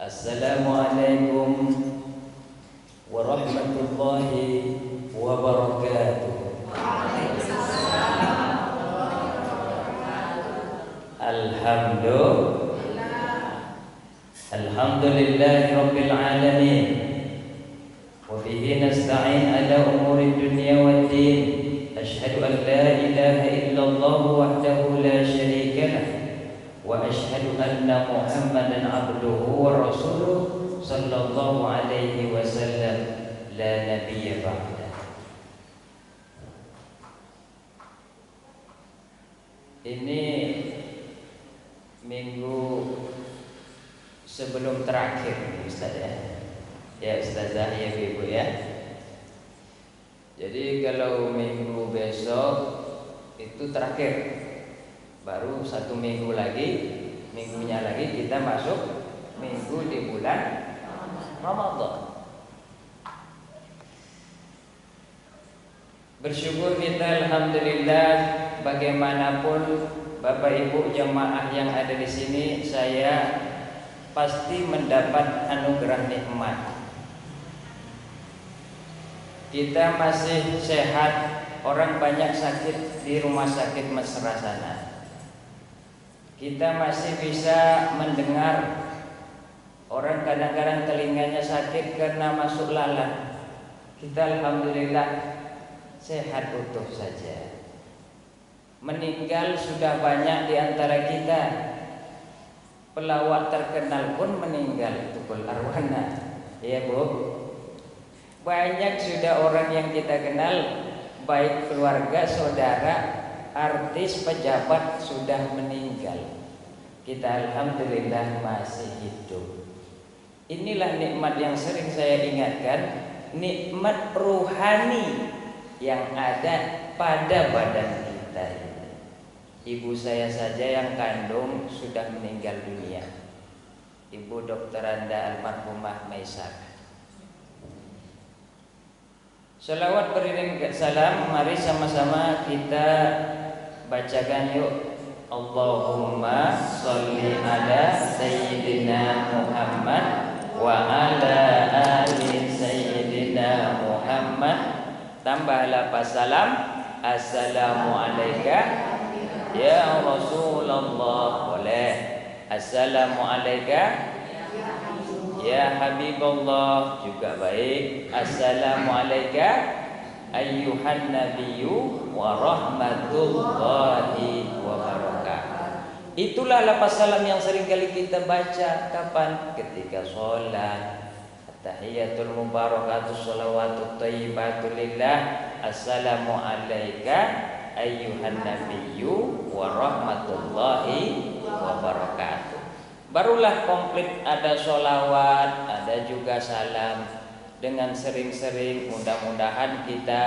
Assalamualaikum warahmatullahi wabarakatuh. Alhamdulillahi rabbil alamin. Wa bihi nasta'in ala umuri dunya waddin. Asyhadu an la ilaha illallah wahdahu la syarika lah. Wa asyhadu anna Muhammadan abduhu wa rasuluh sallallahu alaihi wasallam la nabiyya ba'da. Ini minggu sebelum terakhir Ustaz ya. Ya Ustazah ya Ibu ya. Jadi kalau minggu besok itu terakhir. Baru satu minggu lagi, minggunya lagi kita masuk minggu di bulan Ramadan. Bersyukur kita alhamdulillah, bagaimanapun Bapak Ibu jemaah yang ada di sini, saya pasti mendapat anugerah nikmat. Kita masih sehat, orang banyak sakit di rumah sakit mesra sana. Kita masih bisa mendengar, orang kadang-kadang telinganya sakit karena masuk lalat. Kita alhamdulillah sehat utuh saja. Meninggal sudah banyak di antara kita. Pelawak terkenal pun meninggal, Tukul Arwana. Ya Bu, banyak sudah orang yang kita kenal, baik keluarga, saudara, artis, pejabat sudah meninggal. Kita alhamdulillah masih hidup. Inilah nikmat yang sering saya ingatkan, nikmat rohani yang ada pada badan kita ini. Ibu saya saja yang kandung sudah meninggal dunia, Ibu Dr. Anda almarhumah Maisar. Salawat beriring salam, mari sama-sama kita bacakan yuk. Allahumma sholli ala sayyidina Muhammad wa ala ali sayyidina Muhammad. Tambah lapas salam, assalamu alayka ya Rasulullah. Boleh. Assalamu alayka ya Habibullah, juga baik. Assalamu alayka ayyuhan nabiyyu wa rahmatullahi wa barakatuh. Itulah lapas salam yang sering kali kita baca. Kapan? Ketika sholat. Tahiyatul mubarakatus sholawatut thayyibatu lillah. Assalamu alayka ayyuhan nabiyyu wa rahmatullahi wa barakatuh. Barulah komplit, ada sholawat, ada juga salam. Dengan sering-sering mudah-mudahan kita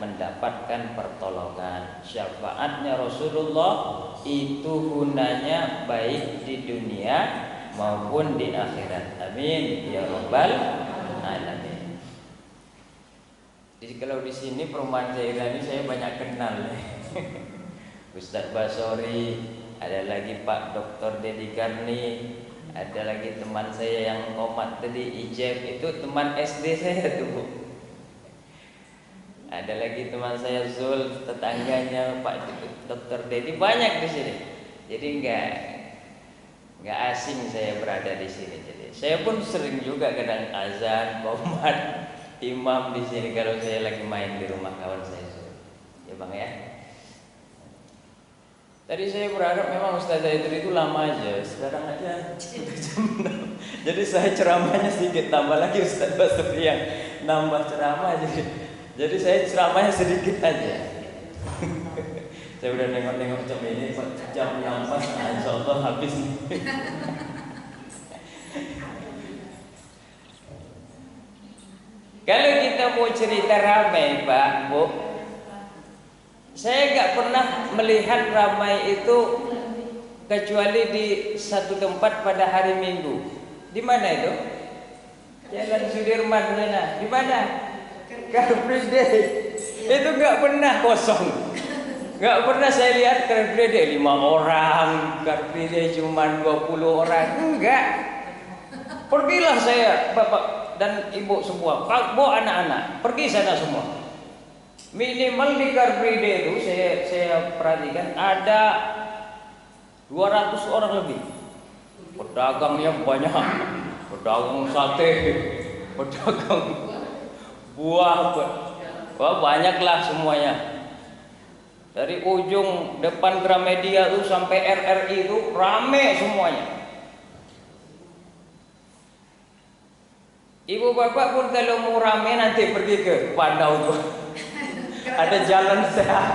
mendapatkan pertolongan. Syafaatnya Rasulullah itu gunanya baik di dunia maupun di akhirat. Amin ya rabbal alamin. Jadi kalau di sini perumahan Zairah ini saya banyak kenal. Ustadz Basori, ada lagi Pak Dr. Dedi Karni, ada lagi teman saya yang komat tadi Ijeb, itu teman SD saya tuh. Ada lagi teman saya Zul, tetangganya Pak Dr. Dedi, banyak di sini. Jadi nggak asing saya berada di sini. Jadi saya pun sering juga kadang azan, komat, imam di sini kalau saya lagi main di rumah kawan saya Zul. Ya Bang ya. Tadi saya berharap memang Ustaz Zaidul itu lama aja. Sekarang aja udah jam 6. Jadi saya ceramahnya sedikit, tambah lagi Ustaz Basri yang nambah ceramah. Jadi saya ceramahnya sedikit aja. Saya udah nengok-nengok jam ini, jam 6 pas, insya Allah habis nih. Kalau kita mau cerita ramai Pak, Bu, saya nggak pernah melihat ramai itu kecuali di satu tempat pada hari Minggu. Di mana itu? Jalan Sudirman sana. Di mana? Car Free Day. Itu nggak pernah kosong. Nggak pernah saya lihat Car Free Day 5 orang, Car Free Day cuma 20 orang. Enggak. Pergilah saya, bapak dan ibu semua, bawa anak-anak, pergi sana semua. Minimal di Car Free Day itu saya perhatikan ada 200 orang lebih. Pedagangnya banyak, pedagang sate, pedagang buah, wah banyaklah semuanya. Dari ujung depan Gramedia tuh sampai RRI itu rame semuanya. Ibu bapak pun kalau mau rame nanti pergi ke Padau tuh. Ada jalan sehat,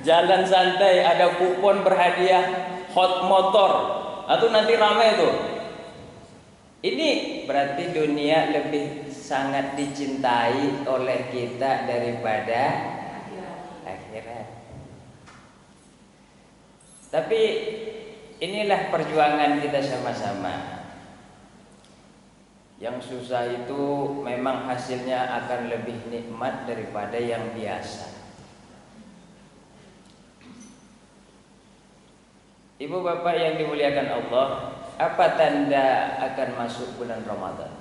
jalan santai, ada kupon berhadiah hot motor. Atau nanti rame tuh. Ini berarti dunia lebih sangat dicintai oleh kita daripada akhirat. Tapi inilah perjuangan kita sama-sama. Yang susah itu memang hasilnya akan lebih nikmat daripada yang biasa. Ibu bapak yang dimuliakan Allah, apa tanda akan masuk bulan Ramadan?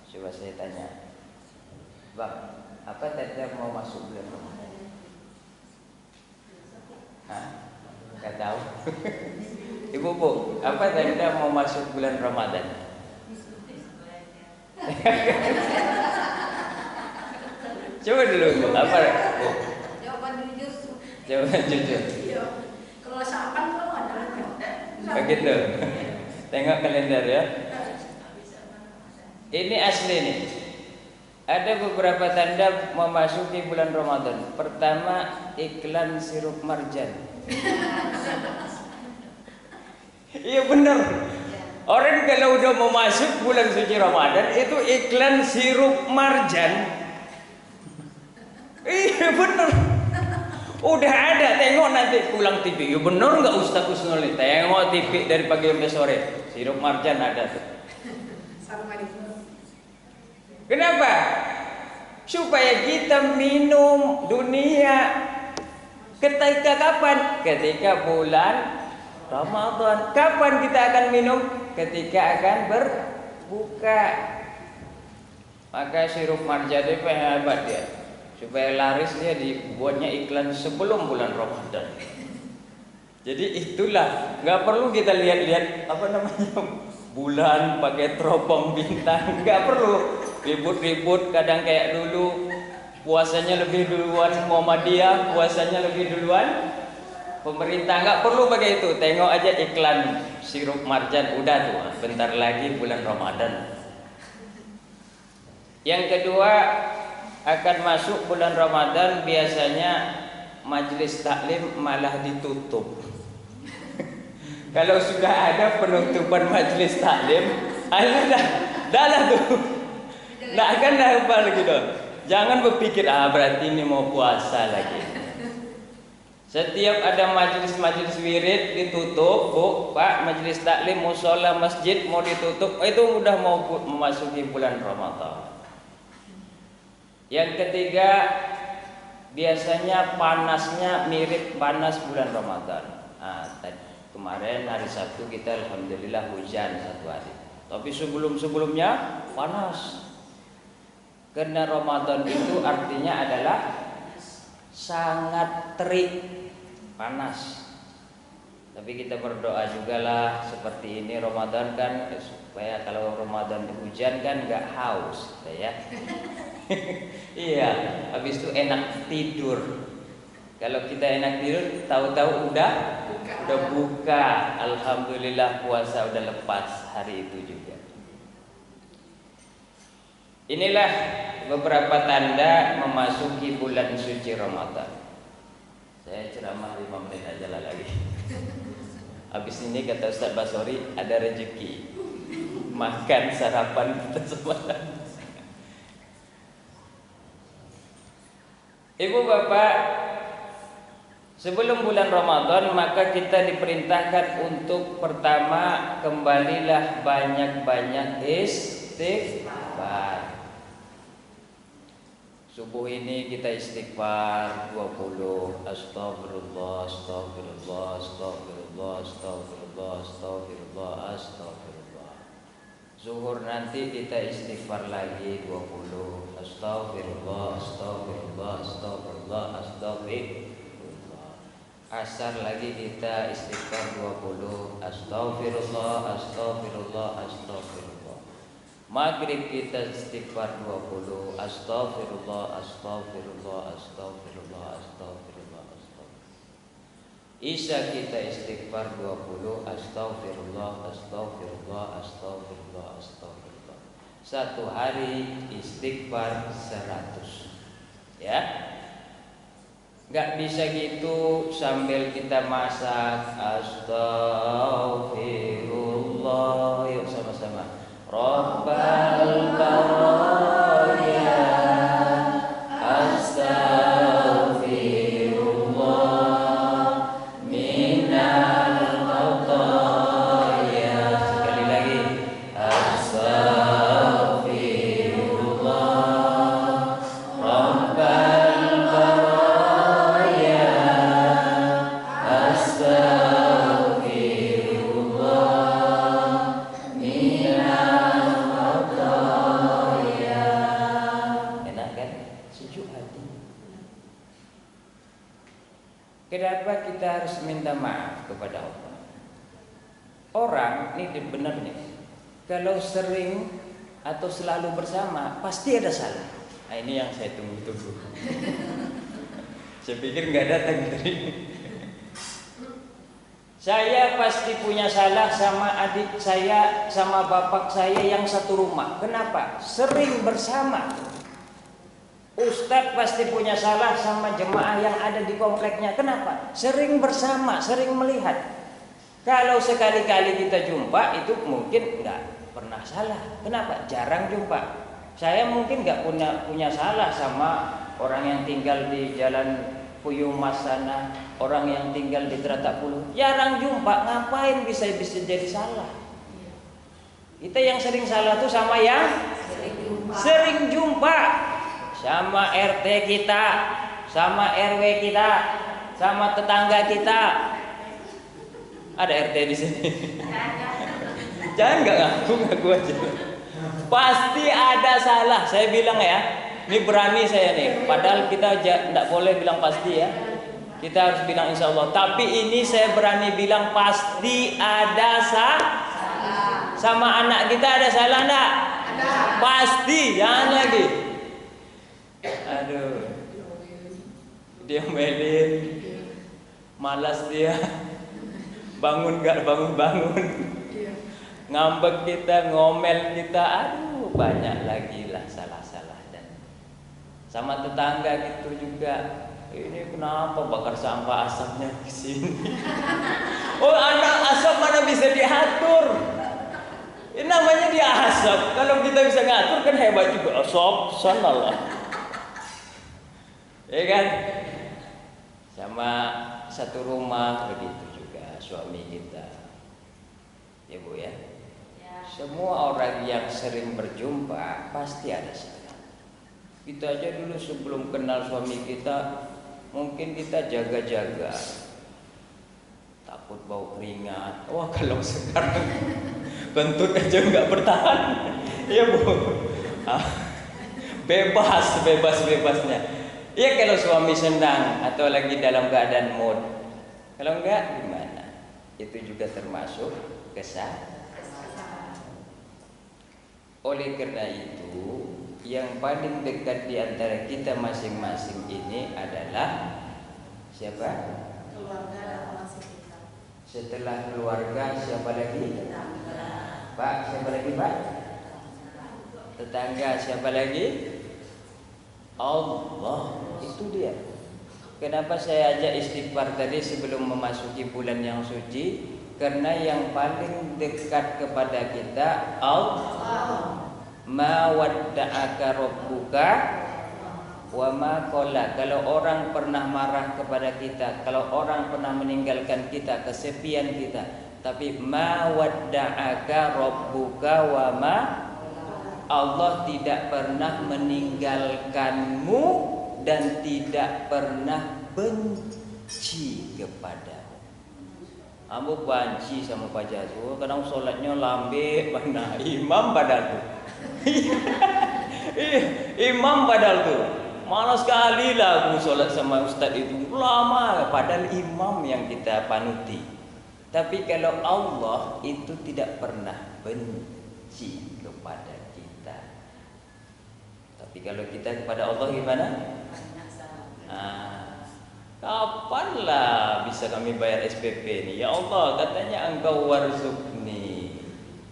Coba saya tanya, Bang, apa tanda mau masuk bulan Ramadan? Hah? Gak tahu. Ibu bu, apa tanda mau masuk bulan Ramadan? Coba dulu bu, apa? Jawaban jujur. Jawaban jujur. Kalau sapan kalau ada. Begitu. Tengok kalender ya. Ini asli nih. Ada beberapa tanda memasuki bulan Ramadan. Pertama, iklan sirup marjan. Iya benar. Orang kalau udah mau masuk bulan suci Ramadan itu iklan sirup marjan. Iya benar. Udah ada, tengok nanti pulang TV. Ya benar nggak Ustaz Husnul? Tengok TV dari pagi sampai sore. Sirup marjan ada tuh. Kenapa? Supaya kita minum dunia. Ketika kapan? Ketika bulan Ramadan. Kapan kita akan minum? Ketika akan berbuka. Maka sirup marjan itu hebat dia. Supaya laris dia dibuatnya iklan sebelum bulan Ramadan. Jadi itulah, nggak perlu kita lihat-lihat apa namanya bulan pakai teropong bintang, nggak perlu ribut-ribut. Kadang kayak dulu puasanya lebih duluan Muhammadiyah, puasanya lebih duluan pemerintah, nggak perlu pakai itu. Tengok aja iklan sirup marjan, udah tuh, bentar lagi bulan Ramadan. Yang kedua, akan masuk bulan Ramadan biasanya majelis taklim malah ditutup. Kalau sudah ada penutupan majelis taklim, dah tuh, nggak akan apa lagi dong. Jangan berpikir berarti ini mau puasa lagi. Setiap ada majelis wirid ditutup, bu, pak, majelis taklim, musola, masjid mau ditutup, itu udah mau memasuki bulan Ramadan. Yang ketiga, biasanya panasnya mirip panas bulan Ramadan. Kemarin hari Sabtu kita alhamdulillah hujan satu hari. Tapi sebelumnya panas. Karena Ramadan itu artinya adalah sangat terik, panas. Tapi kita berdoa juga lah seperti ini Ramadan kan, supaya kalau Ramadan hujan kan nggak haus, ya. Iya, habis itu enak tidur. Kalau kita enak tidur, tahu-tahu udah buka. Alhamdulillah puasa udah lepas hari itu juga. Inilah beberapa tanda memasuki bulan suci Ramadan. Saya ceramah 5 menit aja lah lagi. Habis ini kata Ustaz Basori ada rezeki. Makan sarapan kita semua. Ibu bapak, sebelum bulan Ramadan maka kita diperintahkan untuk pertama kembalilah banyak-banyak istighfar. Subuh ini kita istighfar 20. Astagfirullah, astagfirullah, astagfirullah, astagfirullah, astagfirullah, astagfirullah. Zuhur nanti kita istighfar lagi 20. Astagfirullah, astagfirullah, astagfirullah, astagfirullah. Asar lagi kita istighfar 20. Astagfirullah, astagfirullah, astagfirullah. Maghrib kita istighfar 20. Astagfirullah, astagfirullah, astagfirullah, astagfirullah, astagfirullah. Isya kita istighfar 20. Astagfirullah, astagfirullah, astagfirullah, astagfirullah. Satu hari istighfar 100. Ya. Gak bisa gitu sambil kita masak. Astagfirullah. Yuk sama-sama. Rabbal baraya, astagfirullah minal khataya. Sekali lagi. Astagfirullah Rabbal baraya, astagfirullah minal khataya. Enak kan? Sejuk hati. Kenapa kita harus minta maaf kepada Allah? Orang ini benar nih, kalau sering atau selalu bersama pasti ada salah. Nah ini yang saya tunggu-tunggu. Saya pikir nggak datang tadi. Saya pasti punya salah sama adik saya, sama bapak saya yang satu rumah. Kenapa? Sering bersama. Ustadz pasti punya salah sama jemaah yang ada di kompleknya. Kenapa? Sering bersama, sering melihat. Kalau sekali-kali kita jumpa itu mungkin nggak pernah salah. Kenapa? Jarang jumpa. Saya mungkin nggak punya salah sama orang yang tinggal di Jalan Puyuh Mas sana, orang yang tinggal di Teratak Puluh. Jarang jumpa, ngapain bisa jadi salah? Kita yang sering salah tuh sama yang sering jumpa. Sama RT kita, sama RW kita, sama tetangga kita. Ada RT di sini. Jangan ngaku aja. Pasti ada salah. Saya bilang ya, ini berani saya nih. Padahal kita tidak boleh bilang pasti ya. Kita harus bilang insya Allah. Tapi ini saya berani bilang pasti ada salah. Sama anak kita ada salah enggak? Pasti, jangan lagi. Aduh, dia melin, malas dia, bangun gak bangun-bangun, ngambek kita, ngomel kita, aduh banyak lagi lah salah-salah. Dan sama tetangga gitu juga, ini kenapa bakar sampah asapnya di sini? Oh anak asap mana bisa diatur? Ini namanya dia asap. Kalau kita bisa ngatur kan hebat juga. Asap sana lah. Ya kan? Sama satu rumah begitu juga suami kita. Ya Bu ya. Semua orang yang sering berjumpa pasti ada salah. Kita aja dulu sebelum kenal suami kita, mungkin kita jaga-jaga. Takut bau keringat. Wah kalau sekarang kentut aja nggak bertahan. Iya Bu. Bebasnya. Ya kalau suami senang atau lagi dalam keadaan mood. Kalau enggak gimana? Itu juga termasuk kesalahan. Oleh karena itu, yang paling dekat di antara kita masing-masing ini adalah siapa? Keluarga. Setelah keluarga siapa lagi? Pak, siapa lagi Pak? Tetangga, siapa lagi? Allah. Itu dia. Kenapa saya ajak istighfar tadi sebelum memasuki bulan yang suci? Karena yang paling dekat kepada kita Allah. Ma wadda'aka rabbuka wa ma qala. Kalau orang pernah marah kepada kita, kalau orang pernah meninggalkan kita, kesepian kita, tapi ma wadda'aka rabbuka wa ma, Allah tidak pernah meninggalkanmu dan tidak pernah benci kepadamu. Ambo banci sama Pak Jazu, kadang sholatnya lambe mana imam padahal tuh. Imam padahal tuh. Malas sekali lah aku sholat sama ustaz itu. Lama padahal imam yang kita panuti. Tapi kalau Allah itu tidak pernah benci kepada kita. Tapi kalau kita kepada Allah gimana? Kapanlah bisa kami bayar SPP ini? Ya Allah, katanya Engkau warzukni,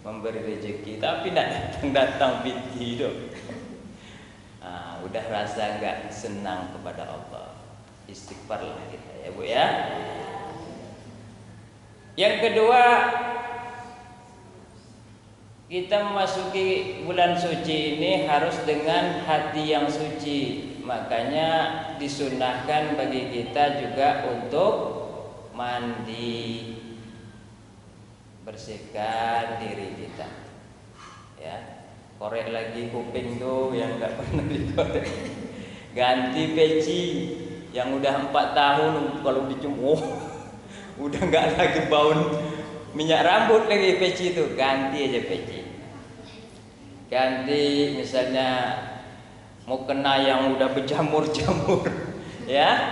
memberi rezeki, tapi tidak datang piti dong. Udah rasa nggak senang kepada Allah, istighfarlah kita ya Bu ya. Yang kedua, kita memasuki bulan suci ini harus dengan hati yang suci. Makanya disunahkan bagi kita juga untuk mandi, bersihkan diri kita. Ya, korek lagi kuping tuh yang nggak pernah dikorek. Ganti peci yang udah 4 tahun kalau dicumur, udah nggak lagi bau minyak rambut lagi peci itu, ganti aja peci. Ganti misalnya mau kena yang udah berjamur-jamur ya,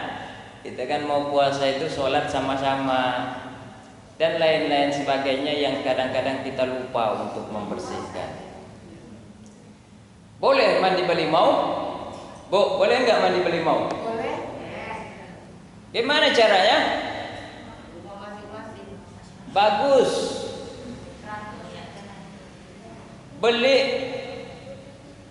kita kan mau puasa itu sholat sama-sama dan lain-lain sebagainya yang kadang-kadang kita lupa untuk membersihkan. Boleh mandi belimau? Bu, boleh nggak mandi belimau? Boleh. Gimana caranya? Bagus. Beli.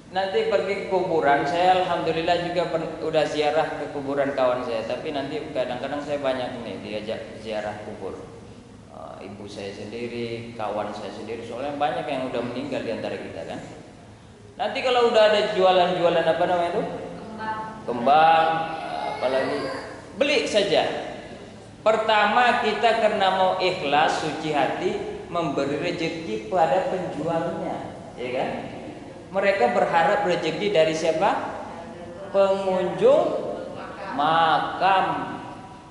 Nanti pergi ke kuburan, saya alhamdulillah juga udah ziarah ke kuburan kawan saya. Tapi nanti kadang-kadang saya banyak nih diajak ziarah kubur. Ibu saya sendiri, kawan saya sendiri, soalnya banyak yang udah meninggal di antara kita kan. Nanti kalau udah ada jualan-jualan apa namanya itu? Kembang, apalagi beli saja. Pertama kita karena mau ikhlas, suci hati, memberi rezeki pada penjualnya, ya kan? Mereka berharap rezeki dari siapa? Pengunjung makam.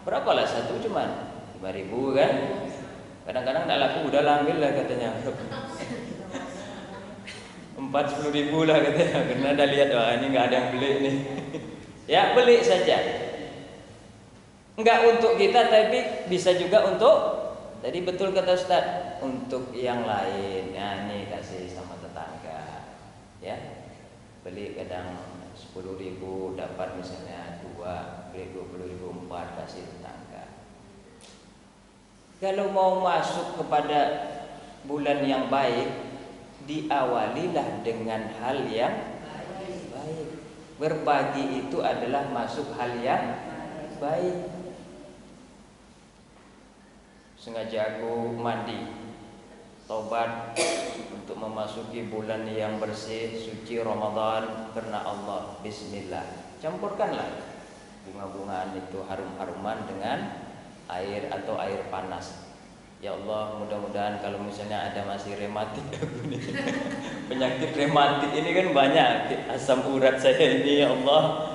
Berapalah satu cuman 5.000 kan? Kadang-kadang tak laku, udah ambil lah katanya. 40.000 lah katanya. Karena dah lihat wah ini nggak ada yang beli nih. Ya beli saja. Enggak untuk kita tapi bisa juga untuk. Tadi betul kata Ustaz, untuk yang lain. Nah ini kasih sama tetangga. Ya, beli kadang 10.000 dapat misalnya 2, beli 20.000 4 kasih tetangga. Kalau mau masuk kepada bulan yang baik, diawalilah dengan hal yang baik. Berbagi itu adalah masuk hal yang baik. Sengaja aku mandi, tobat untuk memasuki bulan yang bersih, suci Ramadan karena Allah. Bismillah. Campurkanlah bunga-bungaan itu harum-haruman dengan air atau air panas. Ya Allah, mudah-mudahan kalau misalnya ada masih rematik penyakit rematik ini kan banyak, asam urat saya ini ya Allah,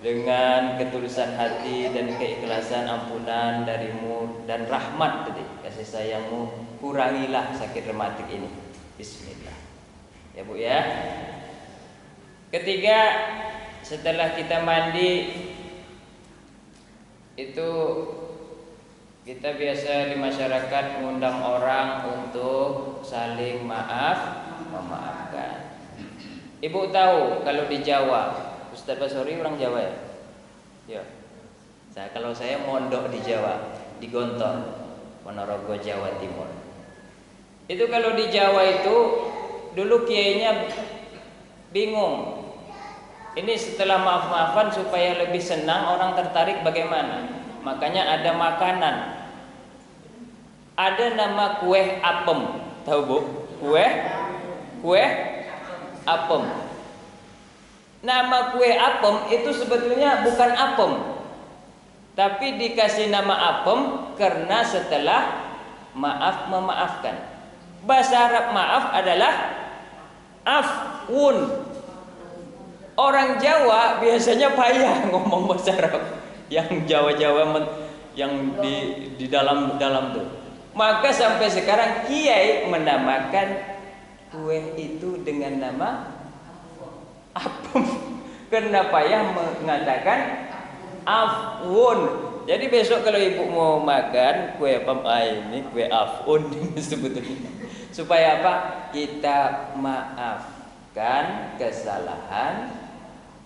dengan ketulusan hati dan keikhlasan ampunan darimu dan rahmat tadi kasih sayangmu, kurangilah sakit rematik ini. Bismillah ya Bu ya. Ketiga, setelah kita mandi itu kita biasa di masyarakat mengundang orang untuk saling memaafkan. Ibu tahu kalau di Jawa, Ustaz Basori orang Jawa ya? Ya. Kalau saya mondok di Jawa, di Gontor, Ponorogo, Jawa Timur. Itu kalau di Jawa itu dulu kiainya bingung. Ini setelah maaf-maafan supaya lebih senang orang tertarik bagaimana? Makanya ada makanan. Ada nama kue apem. Tahu Bu? Kue apem. Nama kue apem itu sebetulnya bukan apem, tapi dikasih nama apem karena setelah maaf memaafkan. Bahasa Arab maaf adalah afun. Orang Jawa biasanya payah ngomong bahasa Arab. Yang Jawa-Jawa yang di dalam tuh. Maka sampai sekarang kiai menamakan kue itu dengan nama apem. Kenapa ya mengatakan afun? Jadi besok kalau ibu mau makan kue apem ini kue afun sebetulnya. Supaya apa? Kita maafkan kesalahan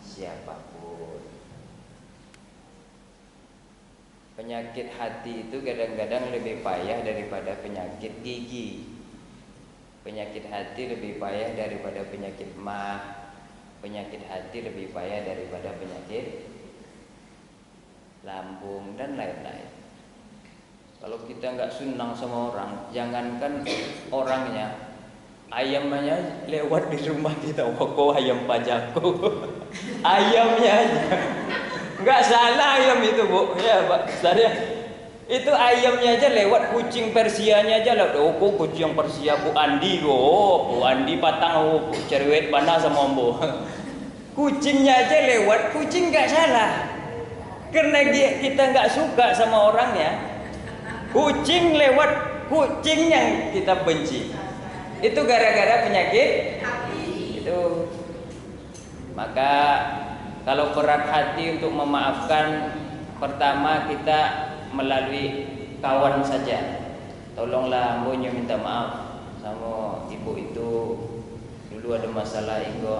siapapun. Penyakit hati itu kadang-kadang lebih payah daripada penyakit gigi. Penyakit hati lebih payah daripada penyakit mah. Penyakit hati lebih payah daripada penyakit lambung dan lain-lain. Kalau kita nggak senang sama orang, jangankan orangnya, ayamnya lewat di rumah kita, kok ayam pajakku, ayamnya aja. Nggak salah ayam itu bu, ya pak. Saya itu ayamnya aja lewat, kucing Persianya aja lewat. Oh kok kucing Persia Bu Andi, Bu Andi patang, Bu cerewet mana sama bu. Kucingnya aja lewat, kucing nggak salah. Karena kita nggak suka sama orangnya, kucing lewat, kucing yang kita benci. Itu gara-gara penyakit itu. Maka kalau berat hati untuk memaafkan, pertama kita melalui kawan saja. Tolonglah ambonya minta maaf sama ibu itu, dulu ada masalah ego.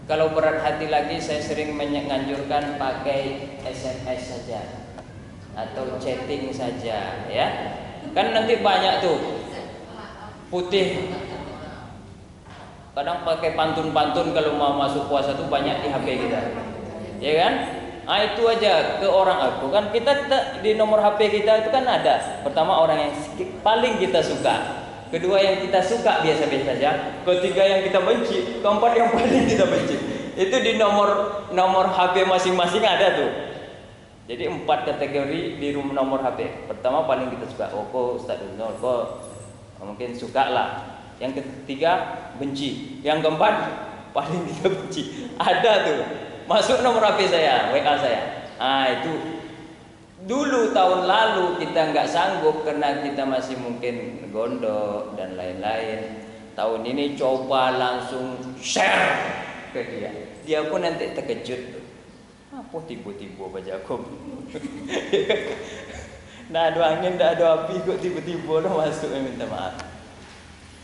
Kalau berat hati lagi, saya sering menganjurkan pakai SMS saja atau chatting saja, ya. Kan nanti banyak tuh putih. Kadang pakai pantun-pantun kalau mau masuk puasa tuh banyak di HP kita, ya kan? Ah itu aja ke orang aku kan kita di nomor HP kita itu kan ada. Pertama orang yang paling kita suka, kedua yang kita suka biasa-biasa saja, ketiga yang kita benci, keempat yang paling kita benci. Itu di nomor HP masing-masing ada tuh. Jadi 4 kategori di nomor HP. Pertama paling kita suka, oh kok Ustaz Nur kok mungkin suka lah. Yang ketiga benci, yang keempat paling kita benci. Ada tuh, masuk nomor HP saya, WA saya. Ah itu dulu tahun lalu kita nggak sanggup karena kita masih mungkin gondok dan lain-lain. Tahun ini coba langsung share ke dia. Dia pun nanti terkejut. Apa tiba-tiba baca aku? Nggak ada angin, nggak ada api, kok tiba-tiba lo masuk minta maaf.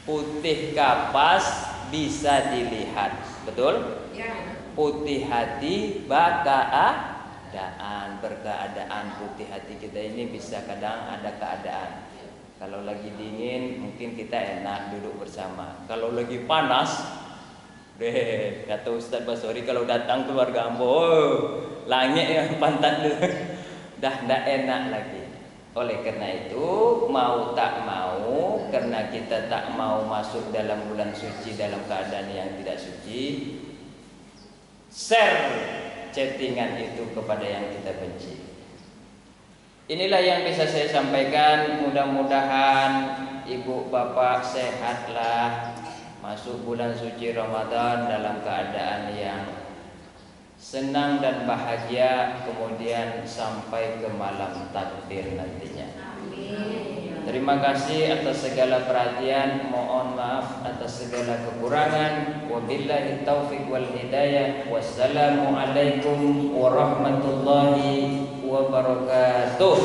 Putih kapas bisa dilihat, betul? Ya. Putih hati berkeadaan, putih hati kita ini bisa kadang ada keadaan. Kalau lagi dingin mungkin kita enak duduk bersama. Kalau lagi panas, kata Ustaz Basori kalau datang keluarga ambo, langit yang pantat dulu, dah ndak enak lagi. Oleh karena itu mau tak mau, karena kita tak mau masuk dalam bulan suci dalam keadaan yang tidak suci, share chattingan itu kepada yang kita benci. Inilah yang bisa saya sampaikan. Mudah-mudahan ibu bapak sehatlah, masuk bulan suci Ramadan dalam keadaan yang senang dan bahagia, kemudian sampai ke malam takdir nantinya. Amin. Terima kasih atas segala perhatian, mohon maaf atas segala kekurangan. Wabillahi taufiq wal hidayah. Wassalamualaikum warahmatullahi wabarakatuh.